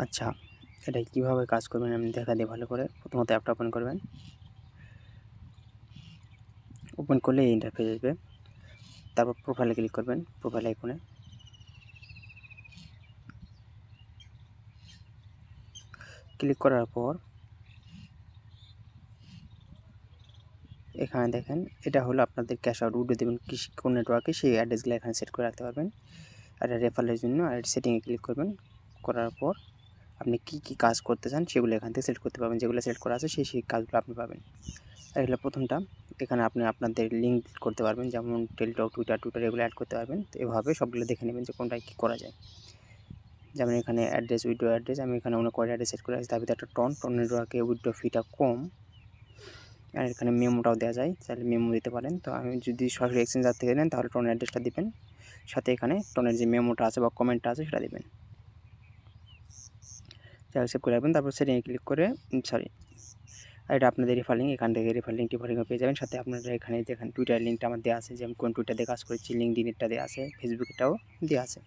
আচ্ছা, এটা কীভাবে কাজ করবেন আমি দেখা দিই ভালো করে। প্রথমত অ্যাপটা ওপেন করবেন। ওপেন করলে এই ইন্টারফেস আসবে। তারপর প্রোফাইলে ক্লিক করবেন, প্রোফাইল আইকনে। ক্লিক করার পর এখানে দেখেন এটা হলো আপনাদের ক্যাশ আউট উঠে দেবেন কোন নেটওয়ার্কে, সেই অ্যাড্রেসগুলো এখানে সেট করে রাখতে পারবেন। আর রেফারেলের জন্য আর সেটিংয়ে ক্লিক করবেন। করার পর আপনি কী কাজ করতে চান সেগুলো এখান থেকে সিলেক্ট করতে পারবেন। যেগুলো সিলেক্ট করা আছে সেই কাজগুলো আপনি পাবেন। আর এগুলো প্রথমটা, এখানে আপনি আপনাদের লিঙ্ক করতে পারবেন, যেমন টেলিটক, টুইটার এগুলো অ্যাড করতে পারবেন। তো এভাবে সবগুলো দেখে নেবেন যে কোনটায় কী করা যায়। যেমন এখানে অ্যাড্রেস, উইথড্র অ্যাড্রেস, আমি এখানে অনেক কয়টা অ্যাড্রেস সেট করে আছি। তার ভিতরে একটা টন নেটওয়ার্কে উইথড্র ফিটা কম। আর এখানে মেমোটাও দেওয়া যায়, চাইলে মেমো দিতে পারেন। তো আমি যদি সরাসরি এক্সচেঞ্জার থেকে নেন তাহলে টন অ্যাড্রেসটা দিবেন, সাথে এখানে টনের যে মেমোটা আছে বা কমেন্টটা আছে সেটা দিবেন। তাহলে সেভ করে রাখবেন। তারপর সেটিংয়ে ক্লিক করে আর এটা আপনাদের রেফার লিঙ্ক, এখান থেকে রেফার লিঙ্কটি পেয়ে যাবেন। সাথে আপনারা এখানে দেখেন টুইটার লিঙ্কটা আমার দেওয়া আছে, যেমন কোন টুইটার দিয়ে কাজ করেছি, লিঙ্কডইনটা দেওয়া আছে, ফেসবুকটাও দেওয়া আছে।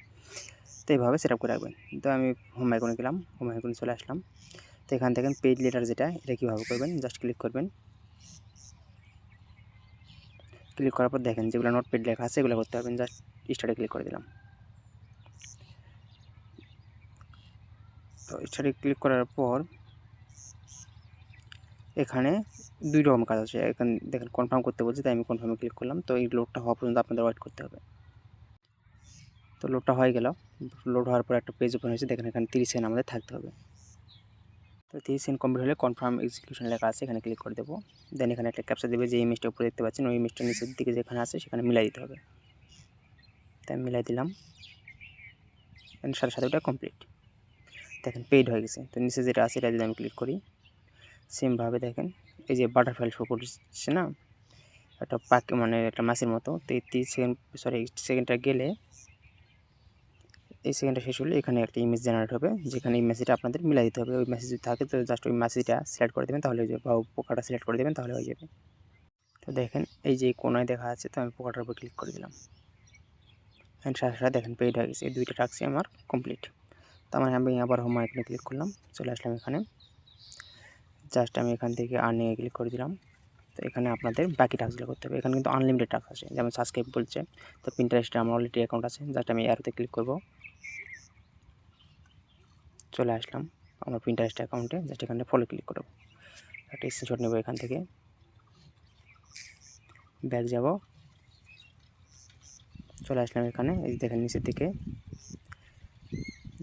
তো এইভাবে সেট আপ করে রাখবেন। তো আমি হোম আইকনে গেলাম, হোম আইকনে চলে আসলাম। তো এখান থেকে পেইড লেটার যেটা, এটা কীভাবে করবেন, জাস্ট ক্লিক করবেন। ক্লিক করার পর দেখেন যেগুলো নট পেইড লেখা আছে এগুলো করতে পারবেন। জাস্ট স্টার্টে ক্লিক করে দিলাম। তো স্টার্টে ক্লিক করার পর এখানে 2 রকম কাজ আছে। এখানে দেখেন কনফার্ম করতে বলছে, তাই আমি কনফার্মে ক্লিক করলাম। তো এই লোডটা হওয়া পর্যন্ত আপনাদের ওয়েট করতে হবে। তো লোডটা হয়ে গেল। লোড হওয়ার পর একটা পেজ ওপেন হয়েছে, দেখেন এখানে 30 সেকেন্ড আমাদের থাকতে হবে। তো 30 সেকেন্ড কমপ্লিট হলে কনফার্ম এক্সিকিউশন লেখা আছে, এখানে ক্লিক করে দেবো। দেন এখানে একটা ক্যাপচা দেবে, যে ইমেজটা উপরে দেখতে পাচ্ছেন ওই ইমেজটা নিচের দিকে যেখানে আছে সেখানে মিলাই দিতে হবে। তাই আমি মিলাই দিলাম, সাথে সাথে ওটা কমপ্লিট। দেখেন পেইড হয়ে গেছে। তো নিচে যেটা আছে এটা যদি আমি ক্লিক করি, সেমভাবে দেখেন এই যে বাটারফ্লাই শো করছে না, একটা পাখি মানে একটা মাছের মতো। তো এই 30 সেকেন্ড সেকেন্ডটা গেলে, এই সেকেন্ডটা শেষ হলে এখানে একটা ইমেজ জেনারেট হবে, যেখানে এই মেসেজটা আপনাদের মিলাই দিতে হবে। ওই মেসেজ যদি থাকে তো জাস্ট ওই মেসেজটা সিলেক্ট করে দেবেন, তাহলে হয়ে যাবে, বা পোকাটা সিলেক্ট করে দেবেন তাহলে হয়ে যাবে। তো দেখেন এই যে কোনায় দেখা আছে, তো আমি পোকাটার উপর ক্লিক করে দিলাম। অ্যান্ড সাথে সাথে দেখেন পেইড হয়ে গেছে। এই 2টা টাস্কই আমার কমপ্লিট। তার মানে আমি আবার হোম আইকনে ক্লিক করলাম, চলে আসলাম এখানে। জাস্ট আমি এখান থেকে আর্নিংয়ে ক্লিক করে দিলাম। তো এখানে আপনাদের বাকি টাস্কগুলো করতে হবে। এখানে কিন্তু আনলিমিটেড টাস্ক আছে, যেমন সাবস্ক্রাইব বলছে। তো পিন্টারেস্টে আমার অলরেডি অ্যাকাউন্ট আছে, জাস্ট আমি অ্যারোতে ক্লিক করব। চলে আসলাম আমার পিন্টারেস্ট অ্যাকাউন্টে, জাস্ট এখানে ফলো ক্লিক করব। একটা স্ক্রিনশট নেব, এখান থেকে ব্যাক যাব, চলে আসলাম এখানে। এই দেখেন নিচের দিকে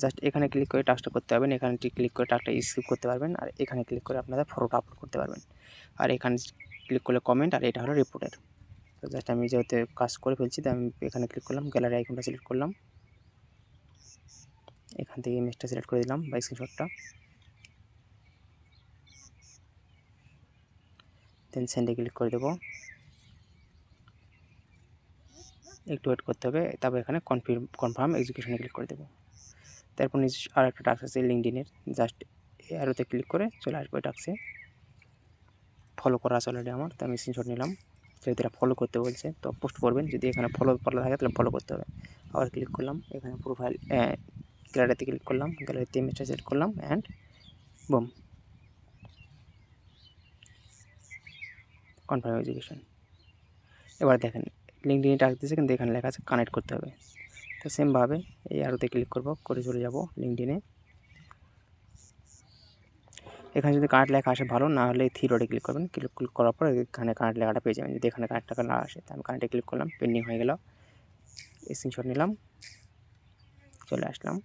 জাস্ট এখানে ক্লিক করে টাস্কটা করতে পারবেন। এখানে ক্লিক করে টাস্কটা স্কিপ করতে পারবেন। আর এখানে ক্লিক করে আপনারা ফটোটা আপলোড করতে পারবেন। আর এখানে ক্লিক করলে কমেন্ট, আর এটা হলো রিপোর্টের। তো জাস্ট আমি যেহেতু কাজ করে ফেলছি, তাই আমি এখানে ক্লিক করলাম, গ্যালারি আইকনটা সিলেক্ট করলাম, এখান থেকে ইমেজটা সিলেক্ট করে দিলাম বা স্ক্রিনশটটা, দেন সেন্ডে ক্লিক করে দেবো। একটু ওয়েট করতে হবে। তারপর এখানে কনফার্ম এক্সিকিউশনে ক্লিক করে দেবো। তারপর নিচে আর একটা টাস্ক আছে লিঙ্কডইনের, জাস্ট অ্যারোতে ক্লিক করে চলে আসবে টাস্কে। ফলো করা আছে অলরেডি আমার, তো আমি স্ক্রিনশট নিলাম। যেহেতু এটা ফলো করতে বলছে তো পোস্ট করবেন, যদি এখানে ফলো থাকে তাহলে ফলো করতে হবে। আবার ক্লিক করলাম, এখানে প্রোফাইল গ্যালারিতে ক্লিক করলাম, গ্যালারিতে ইমেজটা সেট করলাম, অ্যান্ড বুম, কনফার্ম এক্সিকিউশন। এবার দেখেন লিঙ্কডইনে টাস্ক দিয়েছে, কিন্তু এখানে লেখা আছে কানেক্ট করতে হবে। তো সেমভাবে এই আরোতে ক্লিক করে চলে যাব লিঙ্কডইনে। এখানে যদি কানেক্ট লেখা আসে ভালো, না হলে থ্রি ডটে ক্লিক করবেন। ক্লিক করার পর এখানে কানেক্ট লেখাটা পেয়ে যাবেন। যদি এখানে কানেক্ট টাকা না আসে, তো আমি কানেক্টে ক্লিক করলাম, পেন্ডিং হয়ে গেল, স্ক্রিনশট নিলাম, চলে আসলাম,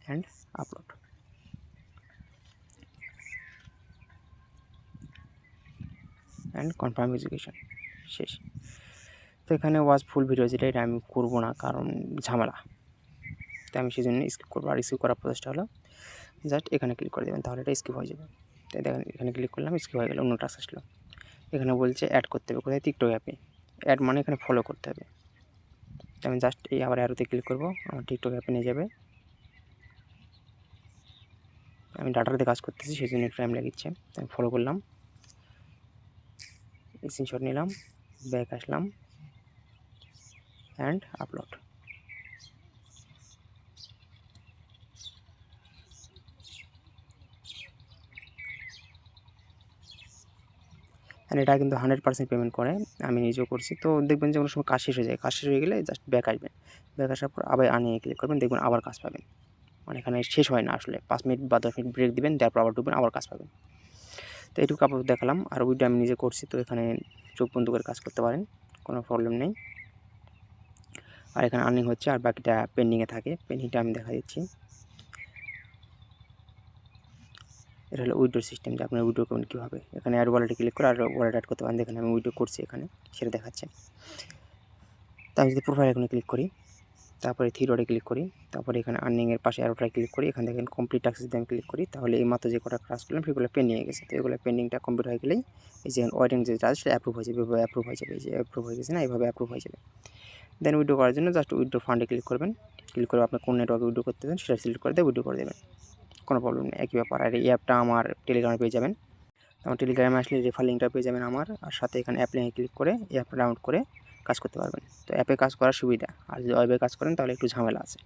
and upload, and confirm execution, শেষ। তো এখানে ওয়াচ ফুল ভিডিও, যেটা এটা আমি করবো না, কারণ ঝামেলা, তাই আমি সেই জন্য স্কিপ করবো। আর স্কিপ করার প্রসেসটা হলো জাস্ট এখানে ক্লিক করে দেবেন, তাহলে এটা স্কিপ হয়ে যাবে। তাই দেখেন এখানে ক্লিক করলাম, স্কিপ হয়ে গেল, অন্য টাস্ক আসলো। এখানে বলছে অ্যাড করতে হবে, কোথায়, টিকটক অ্যাপে। অ্যাড মানে এখানে ফলো করতে হবে। আমি জাস্ট এই আবার অ্যারোতে ক্লিক করব, আমার টিকটক অ্যাপে নিয়ে যাবে। আমি ডাটাতে কাজ করতেছি, সেই জন্য একটু টাইম লাগিচ্ছে। আমি ফলো করলাম, স্ক্রিনশট নিলাম, back Aslam, and upload. And এটা কিন্তু 100% পেমেন্ট করে, আমি নিজেও করছি। তো দেখবেন যে কোনো সময় কাজ শেষ হয়ে যায়, কাজ শেষ হয়ে গেলে জাস্ট ব্যাক আসবেন, ব্যাক আসার পর আবার আর্নিংয়ে ক্লিক করবেন, দেখবেন আবার কাজ পাবেন। মানে এখানে শেষ হয় না আসলে, 5 মিনিট বা 10 মিনিট ব্রেক দিবেন, তারপর আবার ঢুকবেন, আবার কাজ পাবেন। তো এইটুকু আপাতত দেখালাম। আর উইড্রো আমি নিজে করছি, তো এখানে চোখ বন্ধ করে কাজ করতে পারেন, কোনো প্রবলেম নেই। আর এখানে আর্নিং হচ্ছে, আর বাকিটা পেন্ডিংয়ে থাকে, পেন্ডিংটা আমি দেখা দিচ্ছি। এটা হলো উইড্রো সিস্টেম, যে আপনার উইড্রো করবেন কীভাবে। এখানে অ্যাড ওয়ালেটে ক্লিক করে আর ওয়ালেট অ্যাড করতে পারেন। দেখেন আমি উইড্রো করছি এখানে, সেটা দেখাচ্ছে। তো আমি যদি প্রোফাইল এখানে ক্লিক করি, তারপরে থ্রি ডটে ক্লিক করি, তারপরে এখানে আর্নিংয়ের পাশে অ্যারোটায় ক্লিক করি, এখানে দেখেন কমপ্লিট টাস্ক যদি আমি ক্লিক করি, তাহলে এই মাত্র যে কটা কাজ করলাম সেগুলো পেন্ডিং হয়ে গেছে। তো এগুলো পেন্ডিংটা কমপ্লিট হয়ে গেলেই এই যে ওয়েটিং যে চার্জ সেটা অ্যাপ্রুভ হয়ে যাবে, এভাবে অ্যাপ্রুভ হয়ে যাবে, এই যে অ্যাপ্রুভ হয়ে গেছে না, এইভাবে অ্যাপ্রুভ হয়ে যাবে। দেন উইড্রো করার জন্য জাস্ট উইড্রো ফান্ডে ক্লিক করবেন, ক্লিক করে আপনার কোন নেটওয়ার্কে উইড্রো করতে দেন সেটা সিলেক্ট করে দিয়ে উইড্রো করে দেবেন, কোনো প্রবলেম নেই, একই ব্যাপার। আর এই অ্যাপটা আমার টেলিগ্রামে পেয়ে যাবেন, আমার টেলিগ্রামে আসলে রেফার লিঙ্কটা পেয়ে যাবেন আমার, আর সাথে এখানে অ্যাপ লিঙ্কে ক্লিক করে এই অ্যাপটা ডাউনলোড করে কাজ করতে পারবেন। তো অ্যাপে কাজ করার সুবিধা, আর যদি ওয়েবে কাজ করেন তাহলে একটু ঝামেলা আছে।